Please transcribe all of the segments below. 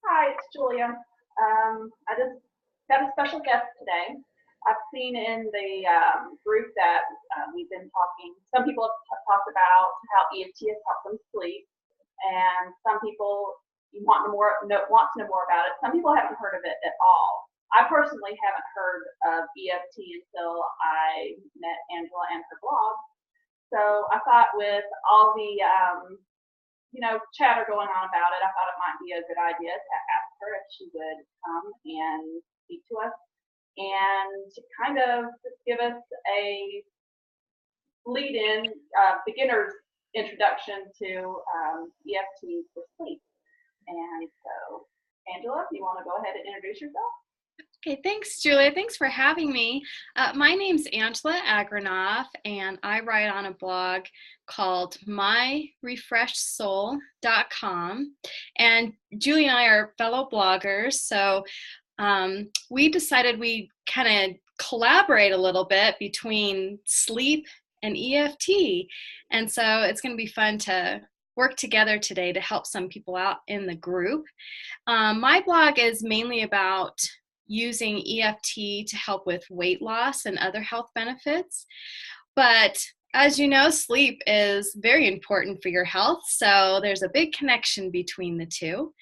Hi, it's Julia. I just got a special guest today. I've seen in the group that we've been talking, some people have talked about how EFT has helped them sleep, and some people want to know more about it. Some people haven't heard of it at all. I personally haven't heard of EFT until I met Angela and her blog. So I thought with all the chatter going on about it, I thought it might be a good idea to ask her if she would come and speak to us and to kind of give us a lead in, beginner's introduction to EFT for sleep. And so, Angela, if you want to go ahead and introduce yourself. Okay, thanks, Julia. Thanks for having me. My name's Angela Agranoff, and I write on a blog called myrefreshedsoul.com. And Julia and I are fellow bloggers, so we decided we'd kind of collaborate a little bit between sleep and EFT. And so it's going to be fun to work together today to help some people out in the group. My blog is mainly about using EFT to help with weight loss and other health benefits. But as you know, sleep is very important for your health. So there's a big connection between the two.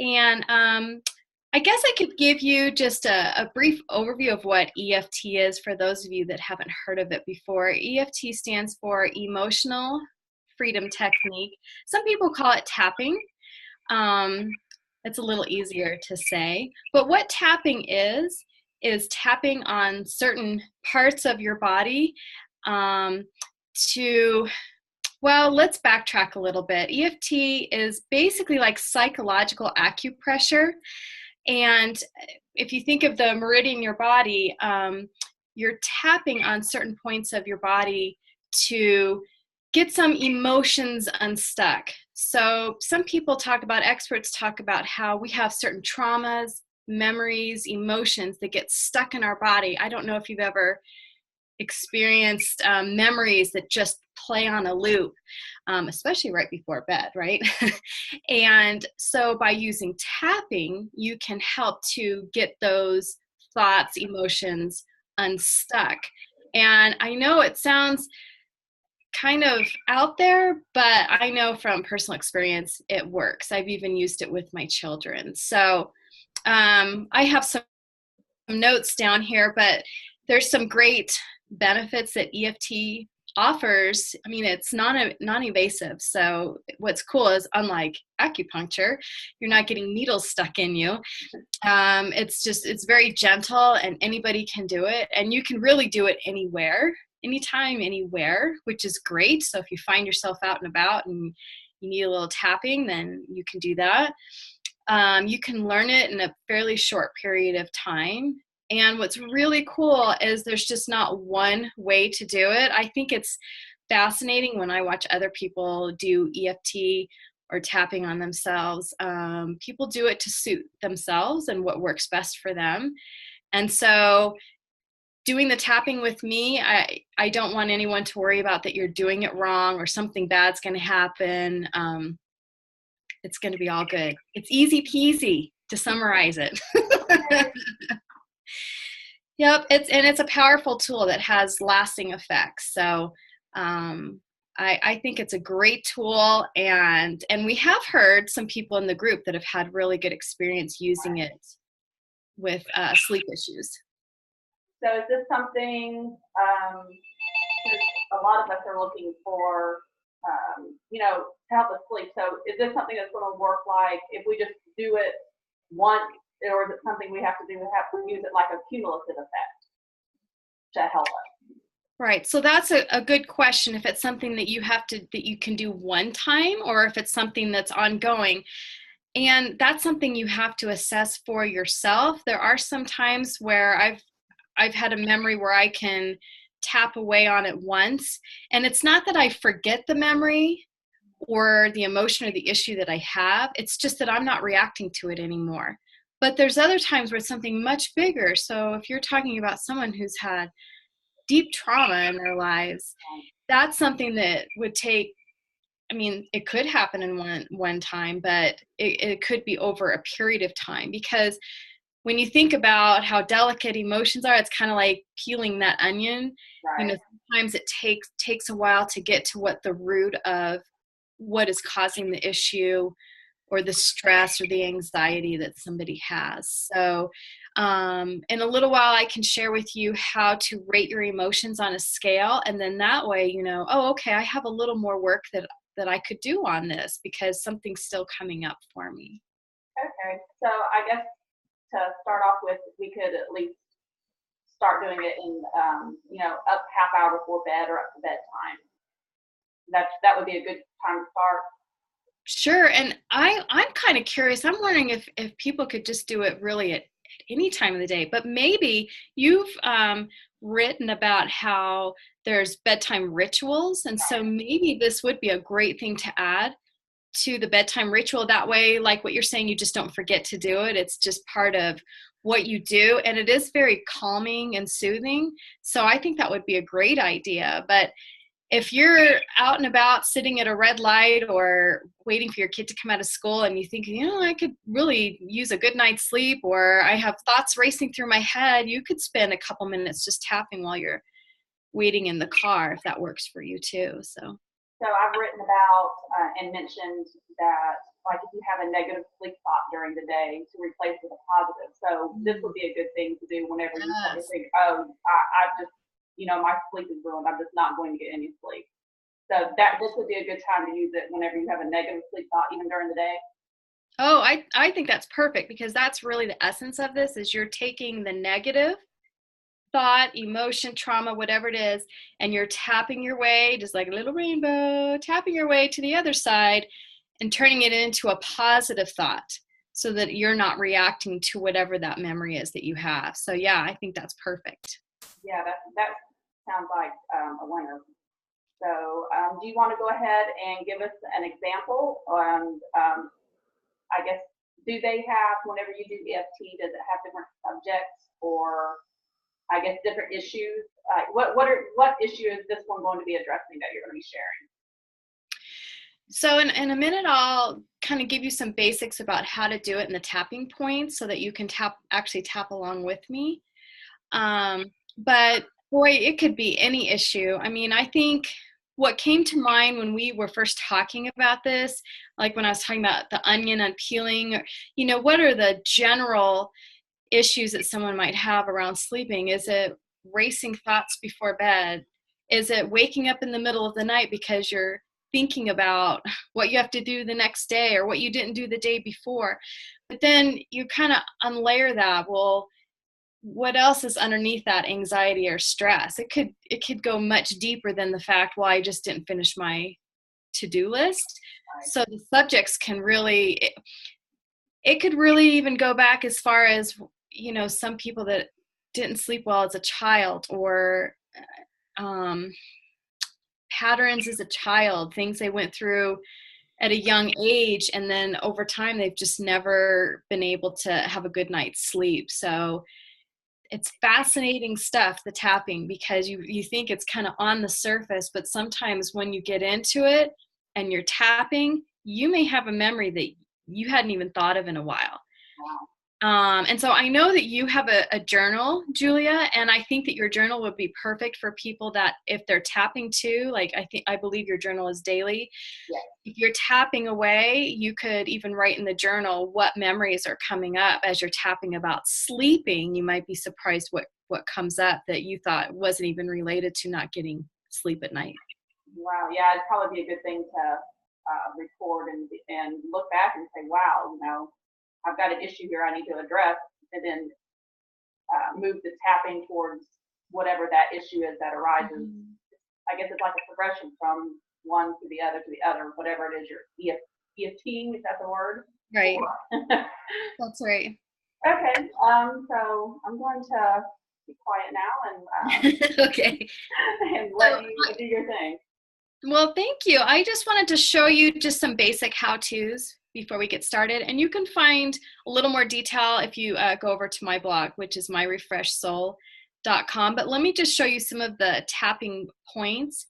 And I guess I could give you just a brief overview of what EFT is for those of you that haven't heard of it before. EFT stands for Emotional Freedom Technique. Some people call it tapping. It's a little easier to say. But what tapping is tapping on certain parts of your body let's backtrack a little bit. EFT is basically like psychological acupressure. And if you think of the meridian in your body, you're tapping on certain points of your body to get some emotions unstuck. So some experts talk about how we have certain traumas, memories, emotions that get stuck in our body. I don't know if you've ever experienced memories that just play on a loop, especially right before bed, right? And so by using tapping, you can help to get those thoughts, emotions unstuck. And I know it sounds kind of out there, but I know from personal experience it works. I've even used it with my children. So I have some notes down here, but there's some great benefits that EFT offers. I mean, it's non-invasive. So what's cool is, unlike acupuncture, you're not getting needles stuck in you. It's very gentle and anybody can do it. And you can really do it anywhere, anytime, anywhere, which is great. So if you find yourself out and about and you need a little tapping, then you can do that. You can learn it in a fairly short period of time. And what's really cool is there's just not one way to do it. I think it's fascinating when I watch other people do EFT or tapping on themselves. People do it to suit themselves and what works best for them. And so doing the tapping with me, I don't want anyone to worry about that you're doing it wrong or something bad's going to happen. It's going to be all good. It's easy peasy, to summarize it. Yep, it's a powerful tool that has lasting effects. So I think it's a great tool, and we have heard some people in the group that have had really good experience using it with sleep issues. So is this something, a lot of us are looking for, to help us sleep. So is this something that's going to work like if we just do it once, or is it something we have to use it like a cumulative effect to help us? Right. So that's a good question. If it's something that you can do one time, or if it's something that's ongoing. And that's something you have to assess for yourself. There are some times where I've had a memory where I can tap away on it once. And it's not that I forget the memory or the emotion or the issue that I have. It's just that I'm not reacting to it anymore. But there's other times where it's something much bigger. So if you're talking about someone who's had deep trauma in their lives, that's something that would take I mean, it could happen in one time, but it could be over a period of time, because when you think about how delicate emotions are, it's kind of like peeling that onion. You know, Right. sometimes it takes a while to get to what the root of what is causing the issue or the stress or the anxiety that somebody has. So in a little while, I can share with you how to rate your emotions on a scale. And then that way, you know, oh, okay, I have a little more work that I could do on this because something's still coming up for me. Okay. So I guess to start off with, we could at least start doing it in, up half hour before bed or up to bedtime. That would be a good time to start. Sure. And I'm kind of curious. I'm wondering if people could just do it really at any time of the day, but maybe you've written about how there's bedtime rituals. And so maybe this would be a great thing to add to the bedtime ritual. That way, like what you're saying, you just don't forget to do it. It's just part of what you do. And it is very calming and soothing. So I think that would be a great idea. But if you're out and about sitting at a red light or waiting for your kid to come out of school and you think, you know, I could really use a good night's sleep, or I have thoughts racing through my head, you could spend a couple minutes just tapping while you're waiting in the car, if that works for you too. So I've written about and mentioned that, like, if you have a negative sleep thought during the day, to replace with a positive. So this would be a good thing to do whenever you start to Yes. think, oh, I just, my sleep is ruined. I'm just not going to get any sleep. So this would be a good time to use it whenever you have a negative sleep thought, even during the day. Oh, I think that's perfect, because that's really the essence of this, is you're taking the negative thought, emotion, trauma, whatever it is, and you're tapping your way, just like a little rainbow, tapping your way to the other side and turning it into a positive thought so that you're not reacting to whatever that memory is that you have. So yeah, I think that's perfect. Yeah, that sounds like a winner. So do you want to go ahead and give us an example? And I guess, do they have, whenever you do EFT, does it have different subjects, or I guess different issues? What issue is this one going to be addressing that you're going to be sharing? So in a minute, I'll kind of give you some basics about how to do it in the tapping points so that you can actually tap along with me. But boy, it could be any issue. I mean, I think what came to mind when we were first talking about this, like when I was talking about the onion unpeeling, or, what are the general issues that someone might have around sleeping? Is it racing thoughts before bed? Is it waking up in the middle of the night because you're thinking about what you have to do the next day or what you didn't do the day before? But then you kind of unlayer that. Well, what else is underneath that anxiety or stress? It could go much deeper than the fact, well, I just didn't finish my to-do list. Right. So the subjects can really, it could really even go back as far as, some people that didn't sleep well as a child, or um, patterns as a child, things they went through at a young age, and then over time they've just never been able to have a good night's sleep. So it's fascinating stuff, the tapping, because you think it's kind of on the surface, but sometimes when you get into it and you're tapping, you may have a memory that you hadn't even thought of in a while. Wow. And so I know that you have a journal, Julia, and I think that your journal would be perfect for people that, if they're tapping too, like I believe your journal is daily. Yes. If you're tapping away, you could even write in the journal what memories are coming up as you're tapping about sleeping. You might be surprised what comes up that you thought wasn't even related to not getting sleep at night. Wow. Yeah, it'd probably be a good thing to record and look back and say, wow, I've got an issue here I need to address, and then move the tapping towards whatever that issue is that arises. Mhm. I guess it's like a progression from one to the other to the other, whatever it is you're EFT, is that the word? Right. That's right. Okay, so I'm going to be quiet now Okay. and So, let you do your thing. well, thank you. I just wanted to show you just some basic how-tos before we get started. And you can find a little more detail if you go over to my blog, which is myrefreshsoul.com. But let me just show you some of the tapping points.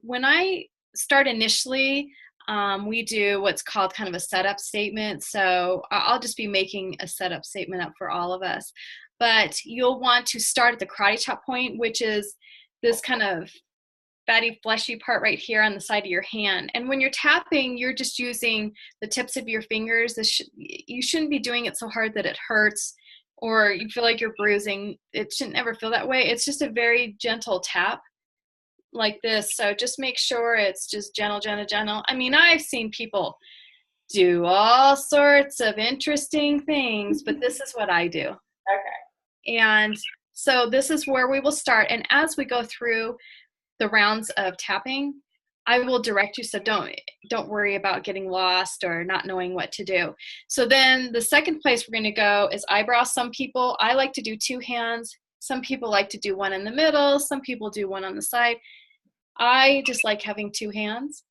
When I start initially, we do what's called kind of a setup statement. So I'll just be making a setup statement up for all of us. But you'll want to start at the karate chop point, which is this kind of fatty, fleshy part right here on the side of your hand. And when you're tapping, you're just using the tips of your fingers. You shouldn't be doing it so hard that it hurts or you feel like you're bruising. It shouldn't ever feel that way. It's just a very gentle tap like this. So just make sure it's just gentle, gentle, gentle. I mean, I've seen people do all sorts of interesting things, but this is what I do. Okay. And so this is where we will start. And as we go through the rounds of tapping, I will direct you, so don't worry about getting lost or not knowing what to do. So then the second place we're going to go is eyebrows. I like to do 2 hands. Some people like to do one in the middle. Some people do one on the side. I just like having 2 hands.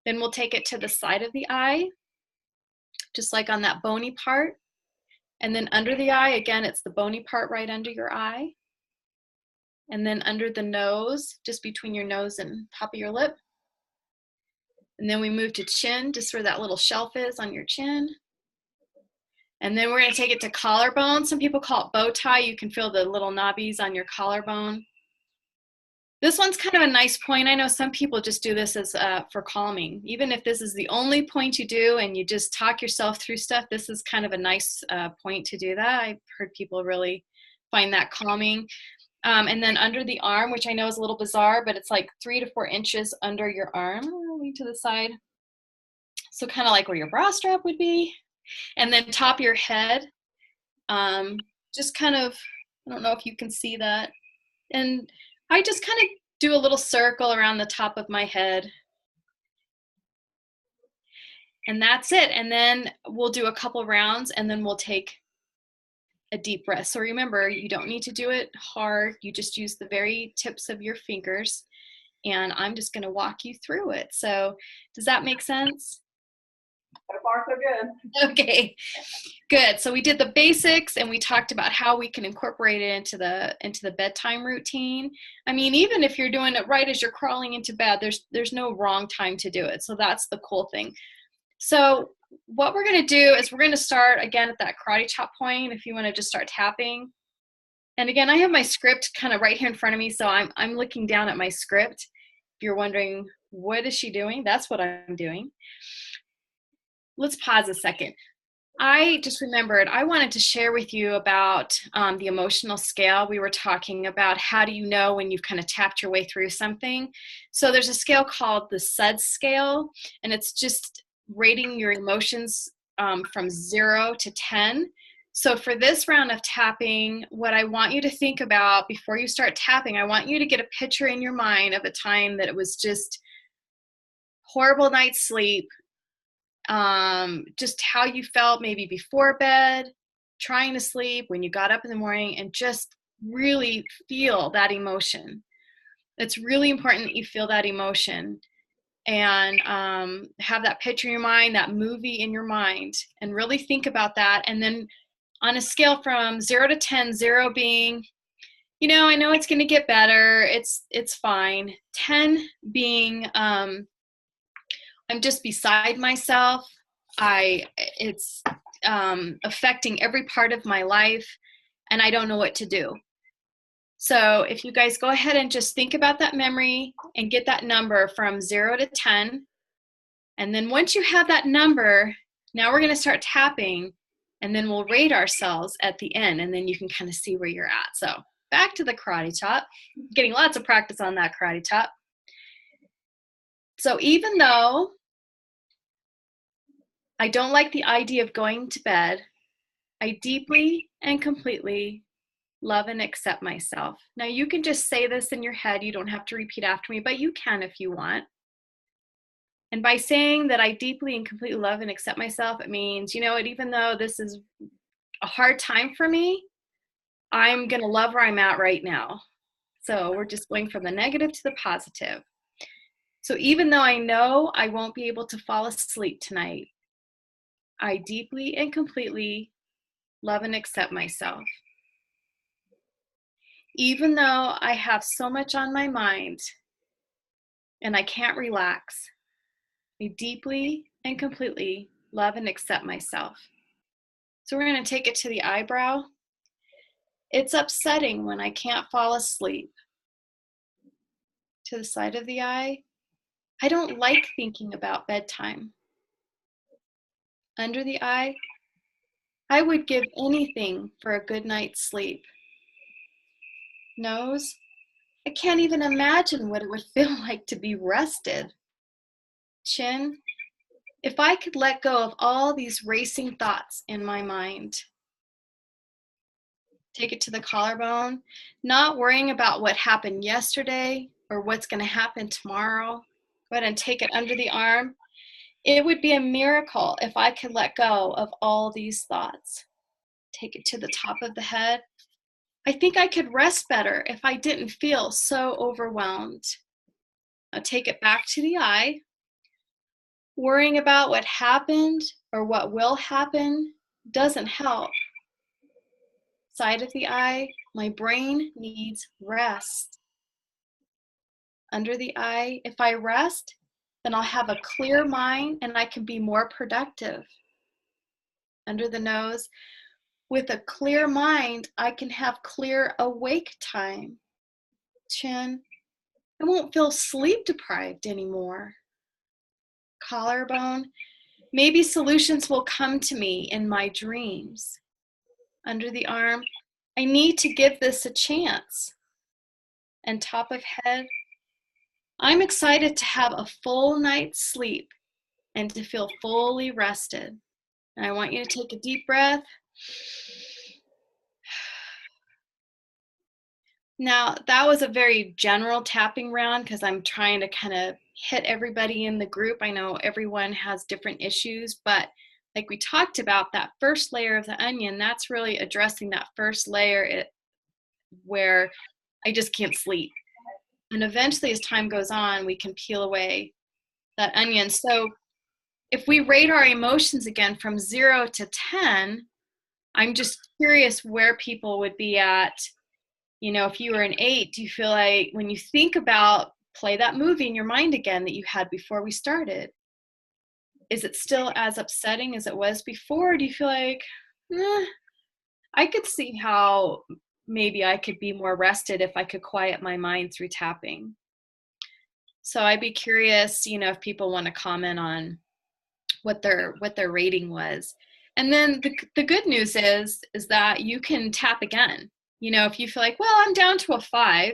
Then we'll take it to the side of the eye, just like on that bony part. And then under the eye, again, it's the bony part right under your eye. And then under the nose, just between your nose and top of your lip. And then we move to chin, just where that little shelf is on your chin. And then we're going to take it to collarbone. Some people call it bow tie. You can feel the little knobbies on your collarbone. This one's kind of a nice point. I know some people just do this as for calming. Even if this is the only point you do and you just talk yourself through stuff, this is kind of a nice point to do that. I've heard people really find that calming. And then under the arm, which I know is a little bizarre, but it's like 3 to 4 inches under your arm, to the side. So kind of like where your bra strap would be. And then top of your head, just kind of, I don't know if you can see that. And I just kind of do a little circle around the top of my head. And that's it. And then we'll do a couple rounds and then we'll take a deep breath. So remember, you don't need to do it hard. You just use the very tips of your fingers. And I'm just going to walk you through it. So does that make sense? So far, so good. Okay, good. So we did the basics and we talked about how we can incorporate it into the bedtime routine. I mean, even if you're doing it right as you're crawling into bed, there's no wrong time to do it. So that's the cool thing. So what we're going to do is we're going to start again at that karate chop point. If you want to just start tapping. And again, I have my script kind of right here in front of me, so I'm looking down at my script. If you're wondering, what is she doing? That's what I'm doing. Let's pause a second. I just remembered I wanted to share with you about the emotional scale. We were talking about how do you know when you've kind of tapped your way through something. So there's a scale called the SUDS scale, and it's just rating your emotions from 0 to 10. So for this round of tapping, what I want you to think about before you start tapping, I want you to get a picture in your mind of a time that it was just horrible night's sleep, just how you felt maybe before bed, trying to sleep, when you got up in the morning, and just really feel that emotion. It's really important that you feel that emotion and have that picture in your mind, that movie in your mind, and really think about that. And then on a scale from 0 to 10, 0 being, you know, I know it's going to get better. It's fine. 10 being, I'm just beside myself. It's affecting every part of my life, and I don't know what to do. So if you guys go ahead and just think about that memory and get that number from 0 to 10. And then once you have that number, now we're going to start tapping. And then we'll rate ourselves at the end, and then you can kind of see where you're at. So back to the karate chop, getting lots of practice on that karate chop. So even though I don't like the idea of going to bed, I deeply and completely love and accept myself. Now you can just say this in your head. You don't have to repeat after me, but you can if you want. And by saying that I deeply and completely love and accept myself, it means, you know what, even though this is a hard time for me, I'm going to love where I'm at right now. So we're just going from the negative to the positive. So even though I know I won't be able to fall asleep tonight, I deeply and completely love and accept myself. Even though I have so much on my mind and I can't relax. I deeply and completely love and accept myself. So we're going to take it to the eyebrow. It's upsetting when I can't fall asleep. To the side of the eye, I don't like thinking about bedtime. Under the eye, I would give anything for a good night's sleep. Nose, I can't even imagine what it would feel like to be rested. Chin, if I could let go of all these racing thoughts in my mind. Take it to the collarbone, not worrying about what happened yesterday or what's going to happen tomorrow. Go ahead and take it under the arm. It would be a miracle if I could let go of all these thoughts. Take it to the top of the head. I think I could rest better if I didn't feel so overwhelmed. Now take it back to the eye. Worrying about what happened or what will happen doesn't help. Side of the eye, my brain needs rest. Under the eye, if I rest, then I'll have a clear mind and I can be more productive. Under the nose, with a clear mind, I can have clear awake time. Chin, I won't feel sleep deprived anymore. Collarbone, maybe solutions will come to me in my dreams. Under the arm, I need to give this a chance. And top of head, I'm excited to have a full night's sleep and to feel fully rested. And I want you to take a deep breath. Now, that was a very general tapping round because I'm trying to kind of hit everybody in the group. I know everyone has different issues, but like we talked about, that first layer of the onion, that's really addressing that first layer where I just can't sleep. And eventually, as time goes on, we can peel away that onion. So if we rate our emotions again from 0 to 10, I'm just curious where people would be at. You know, if you were an 8, do you feel like when you think about, play that movie in your mind again that you had before we started, is it still as upsetting as it was before? Or do you feel like, I could see how maybe I could be more rested if I could quiet my mind through tapping? So I'd be curious, you know, if people want to comment on what their rating was. And then the good news is that you can tap again. You know, if you feel like, well, I'm down to a 5,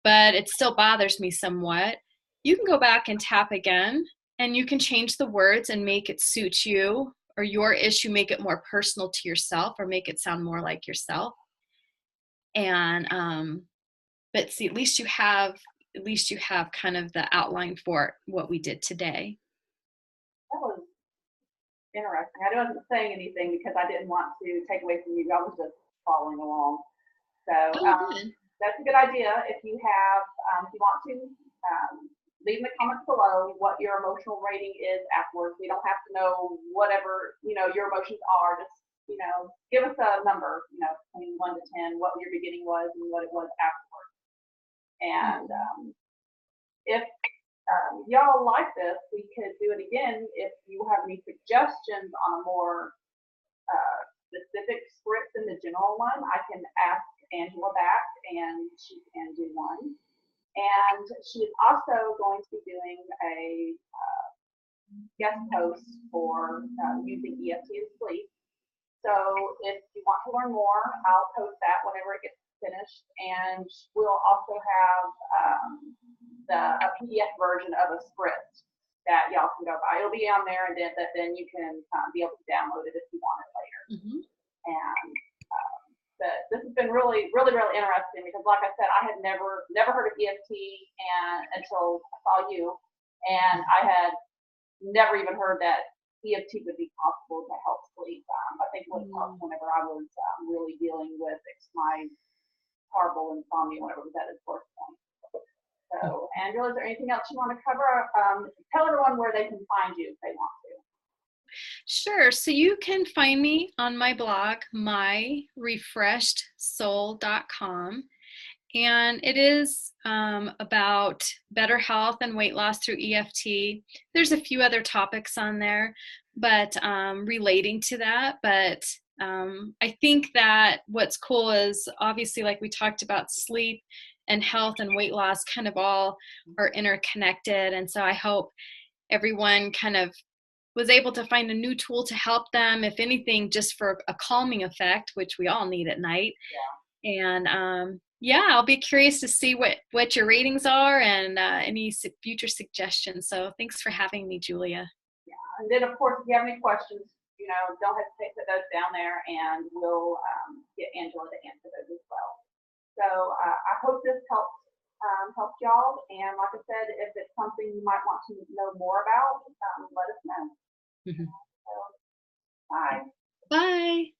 but it still bothers me somewhat, you can go back and tap again, and you can change the words and make it suit you or your issue, make it more personal to yourself or make it sound more like yourself. And but see, at least you have kind of the outline for what we did today. That was interesting. I wasn't saying anything because I didn't want to take away from you. I was just following along. So that's a good idea. If you have, if you want to, leave in the comments below what your emotional rating is afterwards. We don't have to know whatever, you know, your emotions are. Just, you know, give us a number, you know, between 1 to 10, what your beginning was and what it was afterwards. And if y'all like this, we could do it again. If you have any suggestions on a more specific script than the general one, I can ask Angela back and she can do one. And she is also going to be doing a guest post for using EFT in sleep. So if you want to learn more, I'll post that whenever it gets finished. And we'll also have a PDF version of a script that y'all can go by. It'll be on there, and then you can be able to download it if you want it later. Mm-hmm. And but this has been really, really, really interesting because, like I said, I had never heard of EFT until I saw you, and I had never even heard that EFT would be possible to help sleep. I think it was whenever I was really dealing with my horrible insomnia whenever it was at its worst point. So, Angela, is there anything else you want to cover? Tell everyone where they can find you if they want to. Sure. So you can find me on my blog, myrefreshedsoul.com. and it is about better health and weight loss through EFT. There's a few other topics on there, but relating to that. But I think that what's cool is obviously, like we talked about, sleep and health and weight loss kind of all are interconnected. And so I hope everyone kind of was able to find a new tool to help them, if anything, just for a calming effect, which we all need at night. And yeah, I'll be curious to see what your ratings are and any future suggestions. So thanks for having me, Julia. Yeah. And then, of course, if you have any questions, don't hesitate to put those down there, and we'll get Angela to answer those as well. So I hope this helped y'all. And like I said, if it's something you might want to know more about, let us know. Mhm. So, bye. Bye.